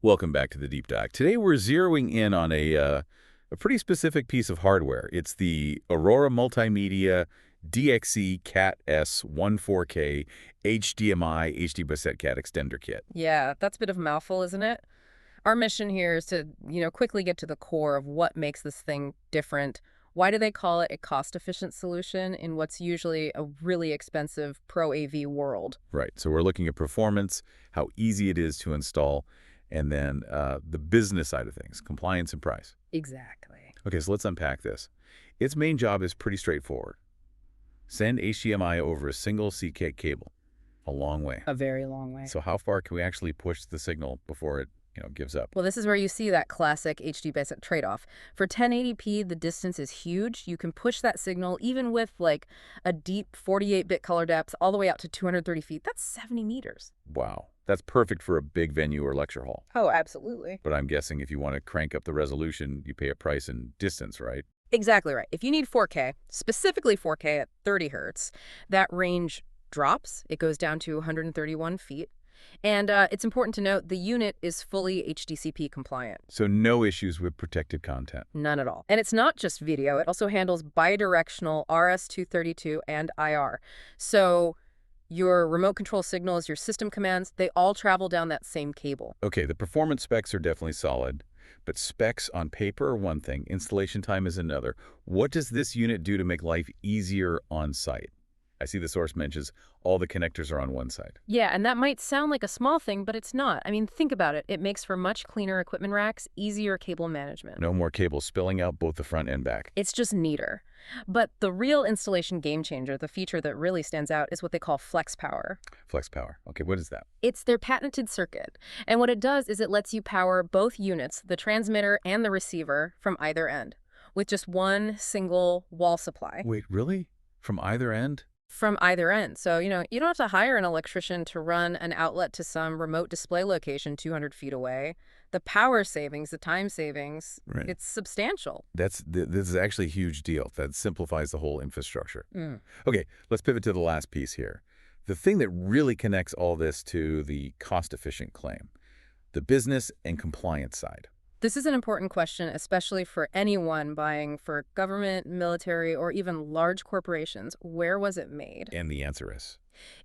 Welcome back to the Deep Dive. Today we're zeroing in on a pretty specific piece of hardware. It's the Aurora Multimedia DXE-CAT-S1-4K HDMI Hdbaset CAT extender kit. Yeah, that's a bit of a mouthful, isn't it? Our mission here is to, quickly get to the core of what makes this thing different. Why do they call it a cost-efficient solution in what's usually a really expensive Pro AV world? Right, so we're looking at performance, how easy it is to install, and then the business side of things, compliance and price. Exactly. Okay, so let's unpack this. Its main job is pretty straightforward. Send HDMI over a single CCAT cable. A long way. A very long way. So how far can we actually push the signal before it gives up? Well, this is where you see that classic Hdbaset trade-off. For 1080p, the distance is huge. You can push that signal even with like a deep 48-bit color depth all the way out to 230 feet. That's 70 meters. Wow. That's perfect for a big venue or lecture hall. Oh, absolutely. But I'm guessing if you want to crank up the resolution, you pay a price in distance, right? Exactly right. If you need 4K, specifically 4K at 30 hertz, that range drops. It goes down to 131 feet. And it's important to note the unit is fully HDCP compliant. So no issues with protected content. None at all. And it's not just video. It also handles bidirectional RS-232 and IR. So your remote control signals, your system commands, they all travel down that same cable. Okay, the performance specs are definitely solid, but specs on paper are one thing, installation time is another. What does this unit do to make life easier on site? I see the source mentions all the connectors are on one side. Yeah, and that might sound like a small thing, but it's not. I mean, think about it. It makes for much cleaner equipment racks, easier cable management. No more cables spilling out both the front and back. It's just neater. But the real installation game changer, the feature that really stands out, is what they call flex power. Flex power. Okay, what is that? It's their patented circuit. And what it does is it lets you power both units, the transmitter and the receiver, from either end, with just one single wall supply. Wait, really? From either end? From either end. So, you don't have to hire an electrician to run an outlet to some remote display location 200 feet away. The power savings, the time savings, right. It's substantial. This is actually a huge deal. That simplifies the whole infrastructure. Mm. Okay, let's pivot to the last piece here. The thing that really connects all this to the cost-efficient claim, the business and compliance side. This is an important question, especially for anyone buying for government, military, or even large corporations. Where was it made? And the answer is?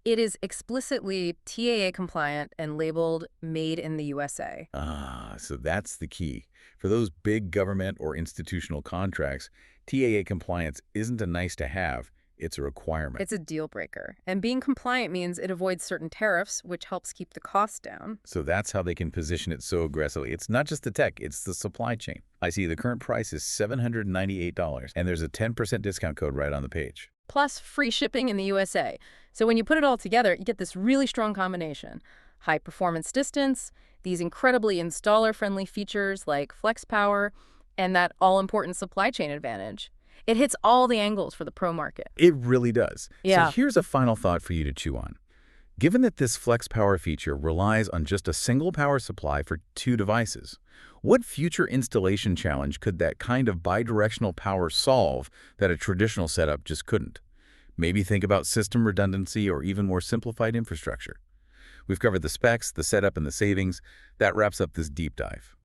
It is explicitly TAA compliant and labeled Made in the USA. Ah, so that's the key. For those big government or institutional contracts, TAA compliance isn't a nice to have. It's a requirement. It's a deal breaker. And being compliant means it avoids certain tariffs, which helps keep the cost down. So that's how they can position it so aggressively. It's not just the tech, it's the supply chain. I see the current price is $798, and there's a 10% discount code right on the page. Plus free shipping in the USA. So when you put it all together, you get this really strong combination. High performance distance, these incredibly installer-friendly features like flex power, and that all-important supply chain advantage. It hits all the angles for the pro market. It really does. Yeah. So here's a final thought for you to chew on. Given that this flex power feature relies on just a single power supply for two devices, what future installation challenge could that kind of bidirectional power solve that a traditional setup just couldn't? Maybe think about system redundancy or even more simplified infrastructure. We've covered the specs, the setup, and the savings. That wraps up this deep dive.